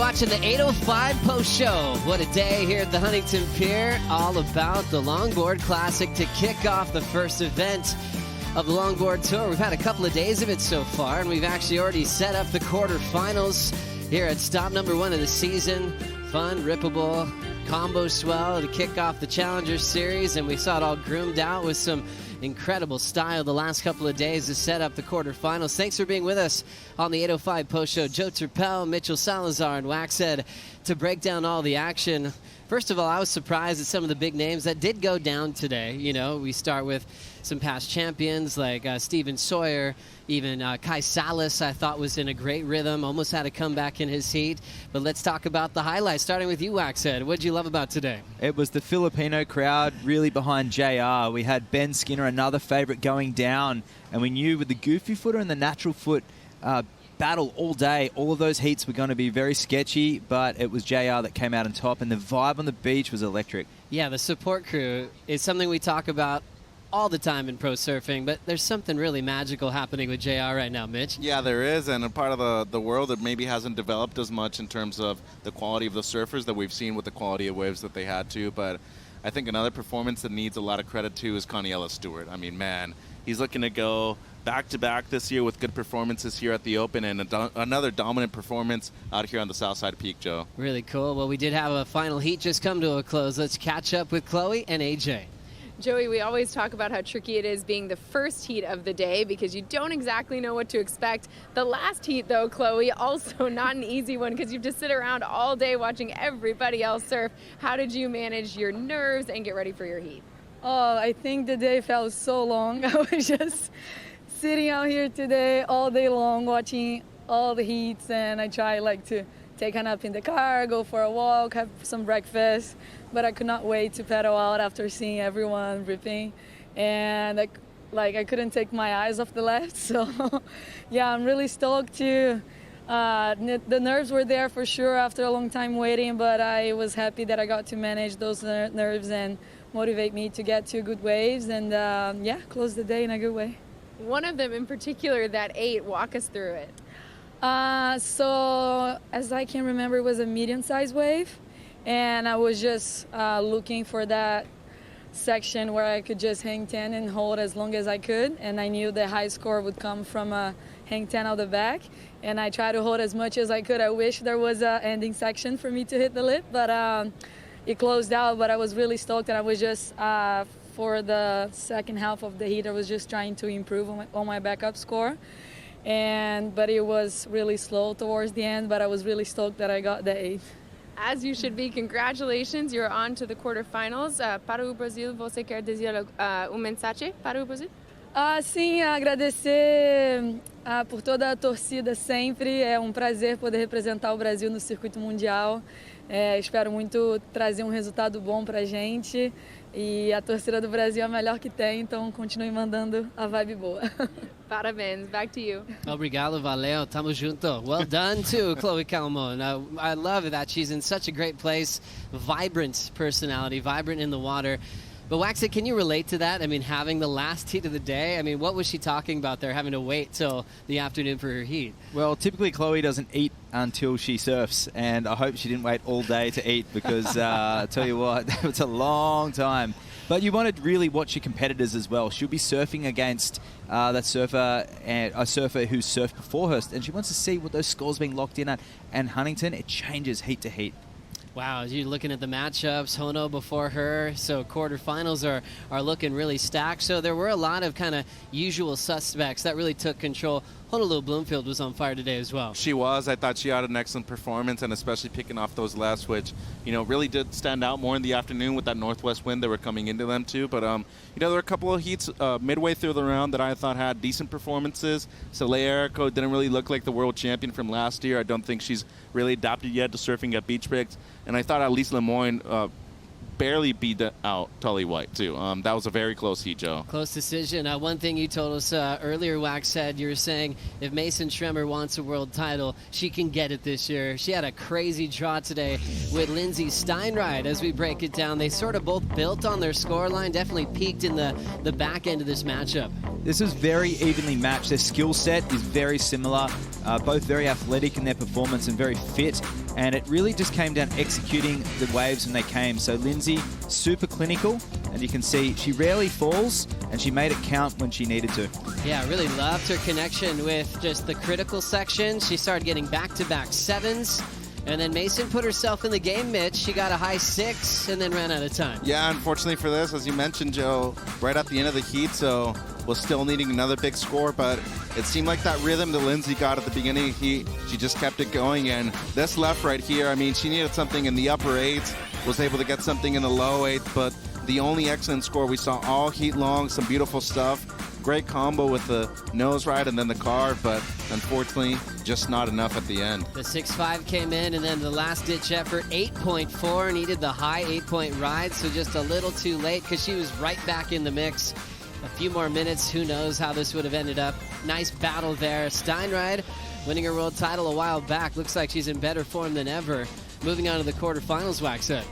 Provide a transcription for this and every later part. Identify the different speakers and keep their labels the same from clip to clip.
Speaker 1: watching the 8:05 post show. What a day here at the Huntington Pier. All about the Longboard Classic to kick off the first event of the Longboard Tour. We've had a couple of days of it so far, and we've actually already set up the quarterfinals here at stop number 1 of the season. Fun, rippable, combo swell to kick off the Challenger Series, and we saw it all groomed out with some incredible style the last couple of days to set up the quarterfinals. Thanks for being with us on the 8:05 post show. Joe Turpel, Mitchell Salazar, and Waxhead to break down all the action. First of all, I was surprised at some of the big names that did go down today. You know, we start with some past champions like Steven Sawyer, even Kai Salas I thought was in a great rhythm, almost had a comeback in his heat. But let's talk about the highlights, starting with you, Waxhead. What did you love about today? It was the Filipino crowd really behind JR. We had Ben Skinner, another favorite, going down, and we knew with the goofy footer and the natural foot battle all day, all of those heats were going to be very sketchy, but it was JR that came out on top, and the vibe on the beach was electric. Yeah, the support crew is something we talk about all the time in pro surfing, but there's something really magical happening with JR right now, Mitch.
Speaker 2: Yeah, there is, and a part of the world that maybe hasn't developed as much in terms of the quality of the surfers that we've seen with the quality of waves that they had to. But I think another performance that needs a lot of credit too is Kaniela Stewart. I mean, man, he's looking to go back-to-back this year with good performances here at the Open, and another dominant performance out here on the Southside Peak, Joe. Really cool. Well, we did have a final heat just come to a close. Let's catch up with Chloe and AJ.
Speaker 3: Joey, we always talk about how tricky it is being the first heat of the day because you don't exactly know what to expect. The last heat, though, Chloe, also not an easy one because you have to sit around all day watching everybody else surf. How did you manage your nerves and get ready for your heat?
Speaker 4: Oh, I think the day felt so long. I was just sitting out here today all day long watching all the heats, and I try to take a nap in the car, go for a walk, have some breakfast, but I could not wait to pedal out after seeing everyone ripping, and I couldn't take my eyes off the left. So yeah, I'm really stoked too. The nerves were there for sure after a long time waiting, but I was happy that I got to manage those nerves and motivate me to get 2 good waves and yeah, close the day in a good way.
Speaker 3: One of them in particular, that 8, walk us through it.
Speaker 4: So as I can remember, it was a medium-sized wave, and I was just looking for that section where I could just hang 10 and hold as long as I could, and I knew the high score would come from a hang 10 out the back, and I tried to hold as much as I could. I wish there was an ending section for me to hit the lip, but it closed out. But I was really stoked, and I was just for the second half of the heat, I was just trying to improve on my backup score. But it was really slow towards the end, but I was really stoked that I got the 8.
Speaker 3: As you should be. Congratulations, you're on to the quarterfinals. Para o Brasil, você quer dizer mensagem para o Brasil?
Speaker 4: Sim, agradecer por toda a torcida sempre. É um prazer poder representar o Brasil no circuito mundial. Espero muito trazer um resultado bom pra gente. E a torcida do Brasil é a melhor que tem, então continue mandando a vibe boa.
Speaker 3: Parabéns. Back to you.
Speaker 1: Obrigado, valeu, tamo junto. Well done too, Chloe Calmon. I love that she's in such a great place, vibrant personality, vibrant in the water. But Waxy, can you relate to that? I mean, having the last heat of the day, I mean, what was she talking about there, having to wait till the afternoon for her heat? Well, typically Chloe doesn't eat until she surfs, and I hope she didn't wait all day to eat because I tell you what, that was a long time. But you want to really watch your competitors as well. She'll be surfing against that surfer, a surfer who surfed before her, and she wants to see what those scores being locked in at. And Huntington, it changes heat to heat. Wow, you're looking at the matchups, Hono before her, so quarterfinals are looking really stacked. So there were a lot of kind of usual suspects that really took control. Honolulu Bloomfield was on fire today as well. She was. I thought she had an excellent performance, and especially picking off those lefts, which, you know, really did stand out more in the afternoon with that northwest wind that were coming into them too. But, you know, there were a couple of heats midway through the round that I thought had decent performances. Soleil Errico didn't really look like the world champion from last year. I don't think she's really adapted yet to surfing at beach breaks. And I thought Elise Lemoyne barely beat out Tully White, too. That was a very close heat, Joe. Close decision. One thing you told us earlier, Wax said, you were saying if Mason Schremer wants a world title, she can get it this year. She had a crazy draw today with Lindsay Steinriede. As we break it down, they sort of both built on their scoreline, definitely peaked in the back end of this matchup.
Speaker 5: This is very evenly matched. Their skill set is very similar, both very athletic in their performance and very fit. And it really just came down executing the waves when they came. So Lindsay, super clinical, and you can see she rarely falls, and she made it count when she needed to.
Speaker 1: Yeah, I really loved her connection with just the critical section. She started getting back-to-back sevens. And then Mason put herself in the game, Mitch. She got a high 6 and then ran out of time.
Speaker 2: Yeah, unfortunately for this, as you mentioned, Joe, right at the end of the heat, so was still needing another big score, but it seemed like that rhythm that Lindsay got at the beginning of the heat, she just kept it going. And this left right here, I mean, she needed something in the upper 8s, was able to get something in the low 8s, but the only excellent score we saw all heat long, some beautiful stuff. Great combo with the nose ride and then the carve, but unfortunately, just not enough at the end.
Speaker 1: The 6.5 came in, and then the last-ditch effort, 8.4, needed the high 8-point ride, so just a little too late because she was right back in the mix. A few more minutes, who knows how this would have ended up. Nice battle there. Steinriede winning her world title a while back. Looks like she's in better form than ever. Moving on to the quarterfinals, Waxhead.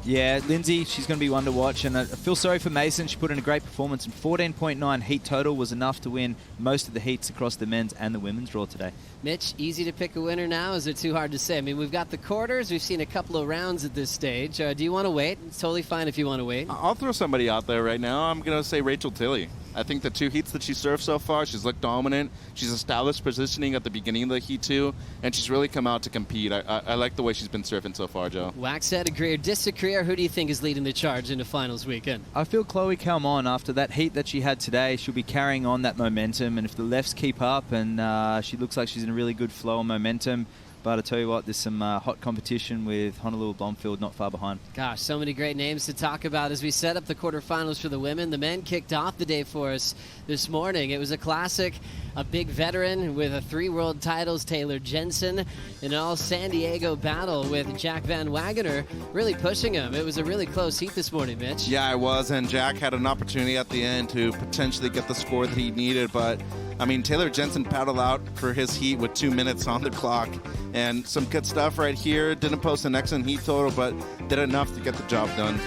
Speaker 5: Yeah, Lindsay, she's going to be one to watch, and I feel sorry for Mason. She put in a great performance, and 14.9 heat total was enough to win most of the heats across the men's and the women's draw today.
Speaker 1: Mitch, easy to pick a winner now? Is it too hard to say? I mean, we've got the quarters. We've seen a couple of rounds at this stage. Do you want to wait? It's totally fine if you want to wait.
Speaker 2: I'll throw somebody out there right now. I'm going to say Rachael Tilley. I think the 2 heats that she served so far, she's looked dominant. She's established positioning at the beginning of the heat too, and she's really come out to compete. I like the way she's been surfing so far, Joe.
Speaker 1: Waxhead, agree or disagree, or who do you think is leading the charge into finals weekend?
Speaker 5: I feel Chloe Calmon, after that heat that she had today, she'll be carrying on that momentum, and if the lefts keep up, and she looks like she's in a really good flow of momentum. But I tell you what, there's some hot competition with Honolulu Blomfield not far behind.
Speaker 1: Gosh, so many great names to talk about as we set up the quarterfinals for the women. The men kicked off the day for us this morning. It was a classic, a big veteran with 3 world titles, Taylor Jensen, in an all San Diego battle with Jack Van Wagoner really pushing him. It was a really close heat this morning, Mitch.
Speaker 2: Yeah, it was, and Jack had an opportunity at the end to potentially get the score that he needed, but I mean, Taylor Jensen paddled out for his heat with 2 minutes on the clock, and some good stuff right here. Didn't post an excellent heat total, but did enough to get the job done.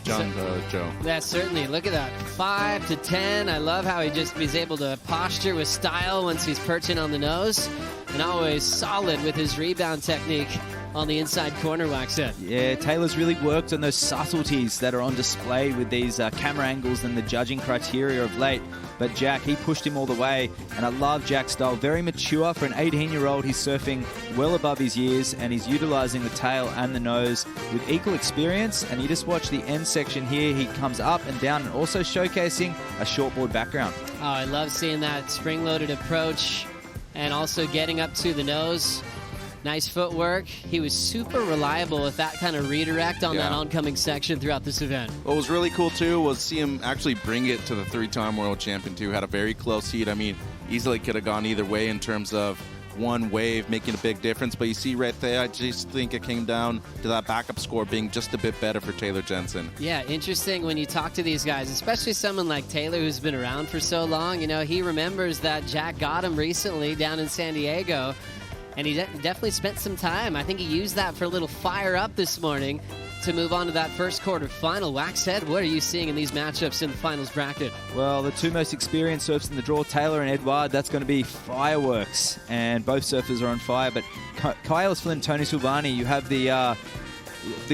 Speaker 2: Joe.
Speaker 1: Yeah, certainly. Look at that. 5 to 10. I love how he's able to posture with style once he's perching on the nose, and always solid with his rebound technique on the inside corner, Waxhead.
Speaker 5: Yeah, Taylor's really worked on those subtleties that are on display with these camera angles and the judging criteria of late. But Jack, he pushed him all the way, and I love Jack's style. Very mature for an 18-year-old. He's surfing well above his years, and he's utilizing the tail and the nose with equal experience. And you just watch the end section here. He comes up and down and also showcasing a shortboard background.
Speaker 1: Oh, I love seeing that spring-loaded approach and also getting up to the nose. Nice footwork. He was super reliable with that kind of redirect on that oncoming section throughout this event.
Speaker 2: What was really cool, too, was see him actually bring it to the 3-time world champion, too. Had a very close heat. I mean, easily could have gone either way in terms of one wave making a big difference. But you see right there, I just think it came down to that backup score being just a bit better for Taylor Jensen.
Speaker 1: Yeah, interesting when you talk to these guys, especially someone like Taylor who's been around for so long. You know, he remembers that Jack got him recently down in San Diego. And he definitely spent some time. I think he used that for a little fire up this morning to move on to that first quarterfinal. Waxhead, what are you seeing in these matchups in the finals bracket?
Speaker 5: Well, the 2 most experienced surfers in the draw, Taylor and Edouard, that's going to be fireworks. And both surfers are on fire. But Kyle Flynn, Tony Silvani, you have the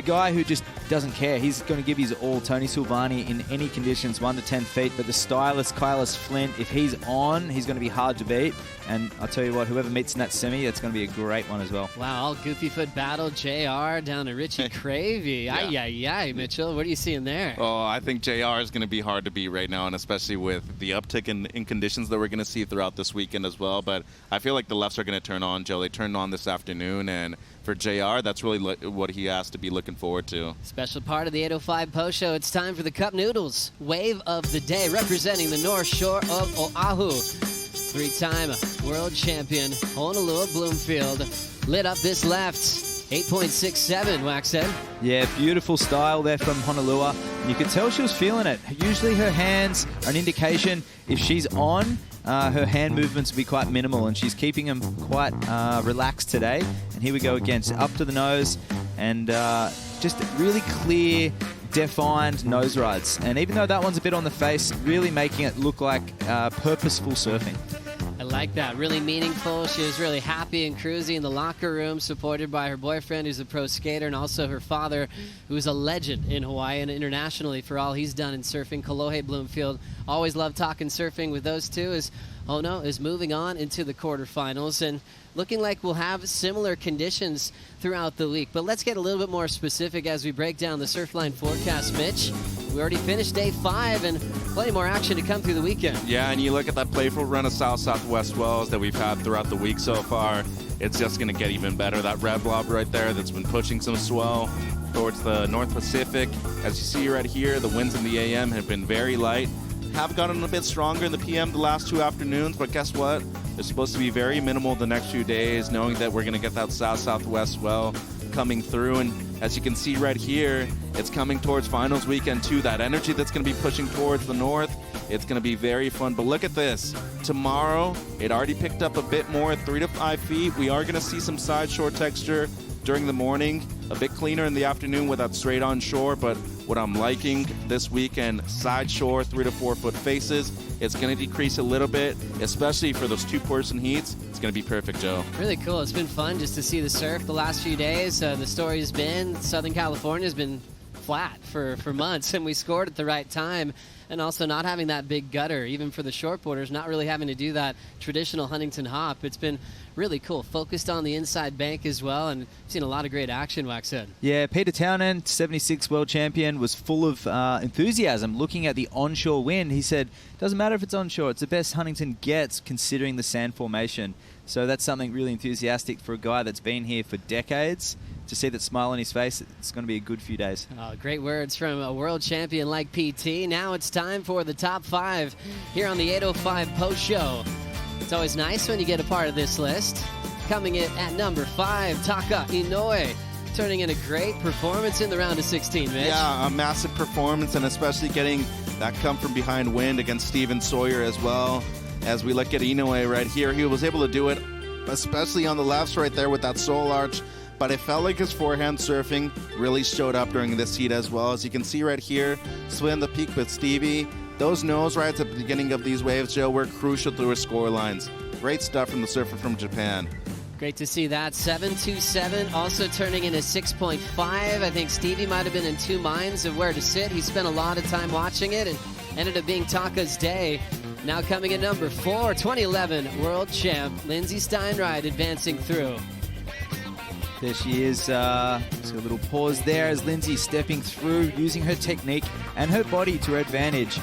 Speaker 5: guy who just doesn't care. He's going to give his all. Tony Silvani in any conditions, 1 to 10 feet. But the stylist, Kyle Flint, if he's on, he's going to be hard to beat. And I'll tell you what, whoever meets in that semi, that's going to be a great one as well.
Speaker 1: Wow, all goofy foot battle. JR down to Richie Cravey. Ay, Mitchell. What are you seeing there?
Speaker 2: Oh, I think JR is going to be hard to beat right now, and especially with the uptick in conditions that we're going to see throughout this weekend as well. But I feel like the lefts are going to turn on, Joe. They turned on this afternoon, and for JR, that's really what he has to be looking forward to.
Speaker 1: Special part of the 805 post show. It's time for the Cup Noodles Wave of the Day, representing the North Shore of Oahu. 3-time world champion Honolulu Bloomfield lit up this left. 8.67, Waxhead.
Speaker 5: Yeah, beautiful style there from Honolulu. You could tell she was feeling it. Usually her hands are an indication if she's on, her hand movements will be quite minimal, and she's keeping them quite relaxed today. And here we go again. So up to the nose, and just really clear, defined nose rides. And even though that one's a bit on the face, really making it look like purposeful surfing.
Speaker 1: I like that. Really meaningful. She was really happy and cruisy in the locker room, supported by her boyfriend, who's a pro skater, and also her father, who's a legend in Hawaii and internationally for all he's done in surfing. Kolohe Bloomfield. Always loved talking surfing with those two. As Ono is moving on into the quarterfinals and looking like we'll have similar conditions throughout the week. But let's get a little bit more specific as we break down the Surfline forecast, Mitch. We already finished day 5 and plenty more action to come through the weekend.
Speaker 2: Yeah, and you look at that playful run of south-southwest swells that we've had throughout the week so far. It's just going to get even better. That red blob right there that's been pushing some swell towards the North Pacific. As you see right here, the winds in the AM have been very light. Have gotten a bit stronger in the PM the last 2 afternoons, but guess what? They're supposed to be very minimal the next few days, knowing that we're going to get that south-southwest swell coming through. And as you can see right here, it's coming towards finals weekend too. That energy that's going to be pushing towards the north, it's going to be very fun. But look at this. Tomorrow, it already picked up a bit more, 3 to 5 feet. We are going to see some side shore texture during the morning, a bit cleaner in the afternoon with that straight on shore. But what I'm liking this weekend, side shore, 3 to 4 foot faces. It's going to decrease a little bit, especially for those 2-person heats. It's going to be perfect, Joe.
Speaker 1: Really cool. It's been fun just to see the surf the last few days. The story has been Southern California has been flat for months, and we scored at the right time. And also not having that big gutter, even for the shortboarders, not really having to do that traditional Huntington hop. It's been really cool. Focused on the inside bank as well, and seen a lot of great action, Waxhead.
Speaker 5: Yeah, Peter Townend, 76 world champion, was full of enthusiasm looking at the onshore wind. He said, doesn't matter if it's onshore, it's the best Huntington gets considering the sand formation. So that's something really enthusiastic for a guy that's been here for decades. To see that smile on his face, it's going to be a good few days.
Speaker 1: Oh, great words from a world champion like PT. Now it's time for the top 5 here on the 805 Post Show. It's always nice when you get a part of this list. Coming in at number 5, Taka Inoue, turning in a great performance in the round of 16, Mitch.
Speaker 2: Yeah, a massive performance, and especially getting that come from behind wind against Steven Sawyer as well. As we look at Inoue right here, he was able to do it, especially on the lefts right there with that sole arch. But it felt like his forehand surfing really showed up during this heat as well. As you can see right here, swim the peak with Stevie. Those nose rides at the beginning of these waves, Joe, were crucial to his score lines. Great stuff from the surfer from Japan.
Speaker 1: Great to see that. 7.27, also turning in a 6.5. I think Stevie might have been in 2 minds of where to sit. He spent a lot of time watching it and ended up being Taka's day. Now coming in number 4, 2011 world champ, Lindsay Steinriede advancing through.
Speaker 5: There she is. So a little pause there as Lindsay stepping through, using her technique and her body to her advantage.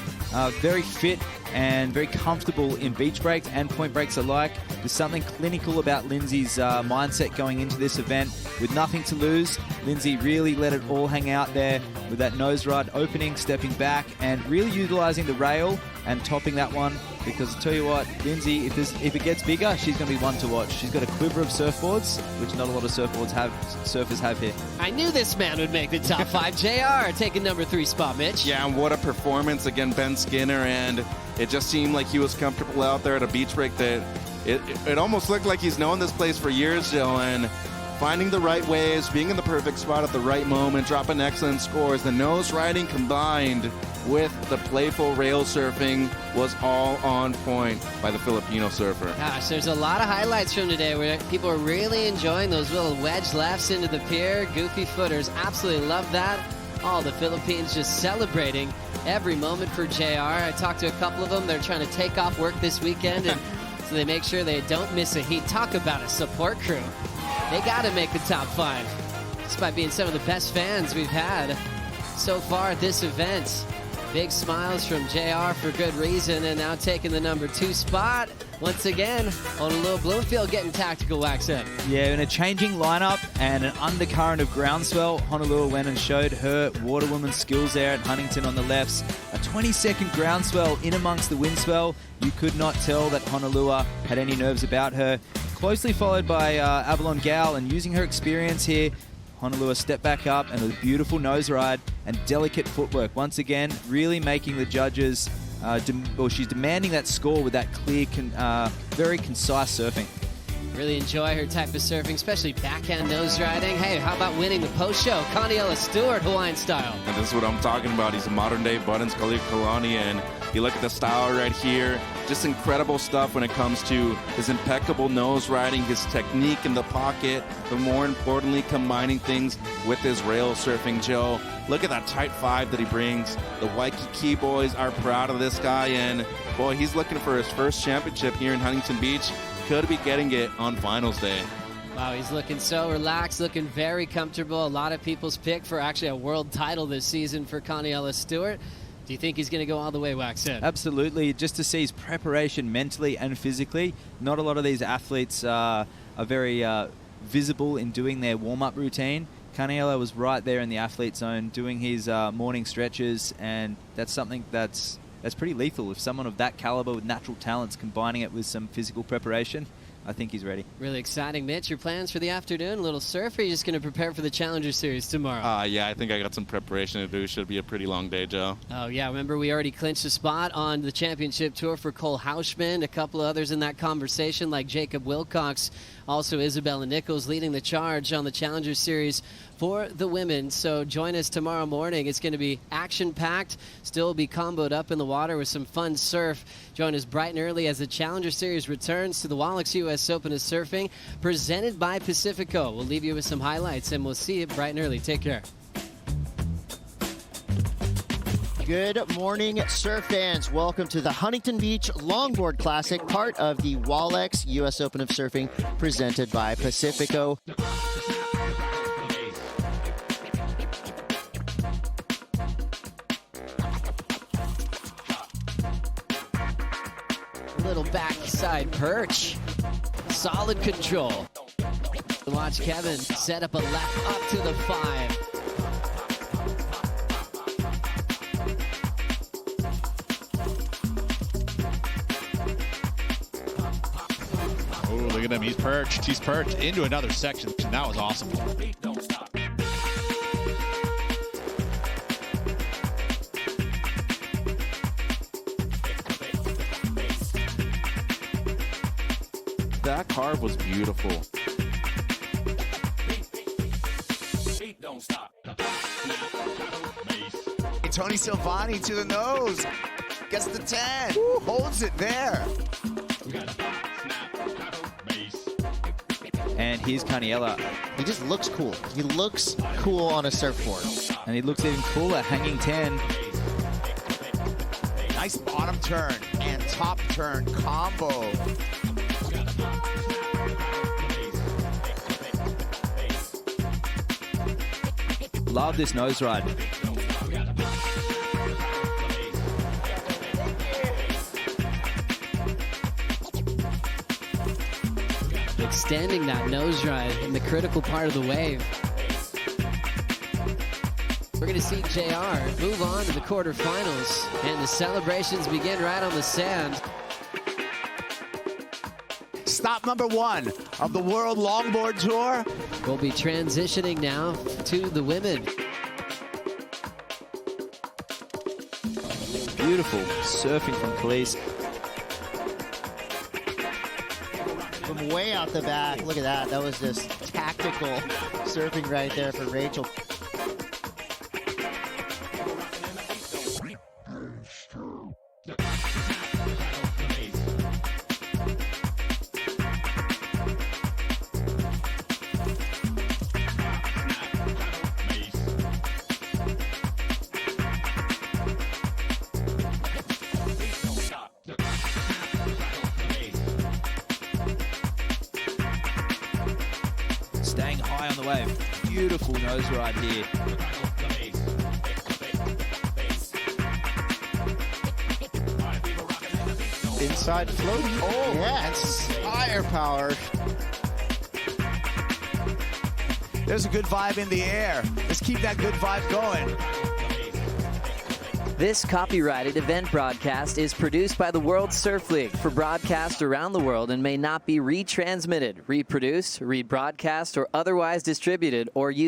Speaker 5: Very fit and very comfortable in beach breaks and point breaks alike. There's something clinical about Lindsay's mindset going into this event. With nothing to lose, Lindsay really let it all hang out there with that nose ride opening, stepping back, and really utilizing the rail and topping that one. Because I tell you what, Lindsay, if it gets bigger, she's going to be one to watch. She's got a quiver of surfboards, which not a lot of surfers have here.
Speaker 1: I knew this man would make the top 5. JR taking number 3 spot, Mitch.
Speaker 2: Yeah, and what a performance. Again, Ben Skinner, and it just seemed like he was comfortable out there at a beach break that it almost looked like he's known this place for years, Joe, and finding the right waves, being in the perfect spot at the right moment, dropping excellent scores. The nose riding combined with the playful rail surfing was all on point by the Filipino surfer.
Speaker 1: Gosh, there's a lot of highlights from today where people are really enjoying those little wedge lefts into the pier. Goofy footers, absolutely love that. All the Philippines just celebrating every moment for JR. I talked to a couple of them. They're trying to take off work this weekend, and so they make sure they don't miss a heat. Talk about a support crew. They got to make the top 5, despite being some of the best fans we've had so far at this event. Big smiles from JR for good reason, and now taking the number 2 spot. Once again, Honolulu Bloomfield getting tactical, Waxhead.
Speaker 5: Yeah, in a changing lineup and an undercurrent of groundswell, Honolulu went and showed her waterwoman skills there at Huntington on the lefts. A 20-second groundswell in amongst the windswell. You could not tell that Honolulu had any nerves about her. Closely followed by Avalon Gal, and using her experience here, Honolulu stepped back up and with a beautiful nose ride and delicate footwork. Once again, really making the judges, she's demanding that score with that clear, very concise surfing.
Speaker 1: Really enjoy her type of surfing, especially backhand nose riding. Hey, how about winning the post show? Kaniela Stewart, Hawaiian style.
Speaker 2: And this is what I'm talking about. He's a modern-day Buttons Kalani, and you look at the style right here. Just incredible stuff when it comes to his impeccable nose riding, his technique in the pocket, but more importantly, combining things with his rail surfing, Joe. Look at that tight five that he brings. The Waikiki boys are proud of this guy, and boy, he's looking for his first championship here in Huntington Beach. Could be getting it on finals day.
Speaker 1: Wow, he's looking so relaxed, looking very comfortable. A lot of people's pick for actually a world title this season for Kaniela Stewart. Do you think he's going to go all the way, Waxhead?
Speaker 5: Absolutely. Just to see his preparation mentally and physically. Not a lot of these athletes are very visible in doing their warm-up routine. Kaniela was right there in the athlete zone doing his morning stretches, and that's something that's pretty lethal. If someone of that caliber with natural talents combining it with some physical preparation, I think he's ready.
Speaker 1: Really exciting. Mitch, your plans for the afternoon? A little surf, or are you just going to prepare for the Challenger Series tomorrow?
Speaker 2: Yeah, I think I got some preparation to do. Should be a pretty long day, Joe.
Speaker 1: Oh, yeah. Remember, we already clinched a spot on the championship tour for Cole Hausman. A couple of others in that conversation, like Jacob Wilcox. Also, Isabella Nichols leading the charge on the Challenger Series for the women. So join us tomorrow morning. It's going to be action-packed. Still be comboed up in the water with some fun surf. Join us bright and early as the Challenger Series returns to the Wallex U.S. Open of Surfing, presented by Pacifico. We'll leave you with some highlights, and we'll see you bright and early. Take care.
Speaker 6: Good morning, surf fans. Welcome to the Huntington Beach Longboard Classic, part of the Wallex U.S. Open of Surfing, presented by Pacifico.
Speaker 1: Little backside perch. Solid control. Watch Kevin set up a left up to the 5.
Speaker 7: Oh, look at him. He's perched. He's perched into another section. That was awesome.
Speaker 2: That carve was beautiful.
Speaker 8: Tony Silvani to the nose. Gets the 10. Holds it there.
Speaker 5: And here's Kaniela.
Speaker 6: He just looks cool. He looks cool on a surfboard.
Speaker 5: And he looks even cooler, hanging 10.
Speaker 8: Nice bottom turn and top turn combo.
Speaker 5: Love this nose ride.
Speaker 1: Extending that nose ride in the critical part of the wave. We're going to see JR move on to the quarterfinals, and the celebrations begin right on the sand.
Speaker 8: Stop number 1 of the World Longboard Tour.
Speaker 1: We'll be transitioning now to the women.
Speaker 5: Beautiful surfing from Khalees.
Speaker 6: From way out the back, look at that. That was just tactical surfing right there for Rachael.
Speaker 5: Staying high on the wave. Beautiful nose ride here.
Speaker 8: Inside floating. Oh,
Speaker 6: Yes.
Speaker 8: firepower. There's a good vibe in the air. Let's keep that good vibe going.
Speaker 9: This copyrighted event broadcast is produced by the World Surf League for broadcast around the world and may not be retransmitted, reproduced, rebroadcast, or otherwise distributed or used.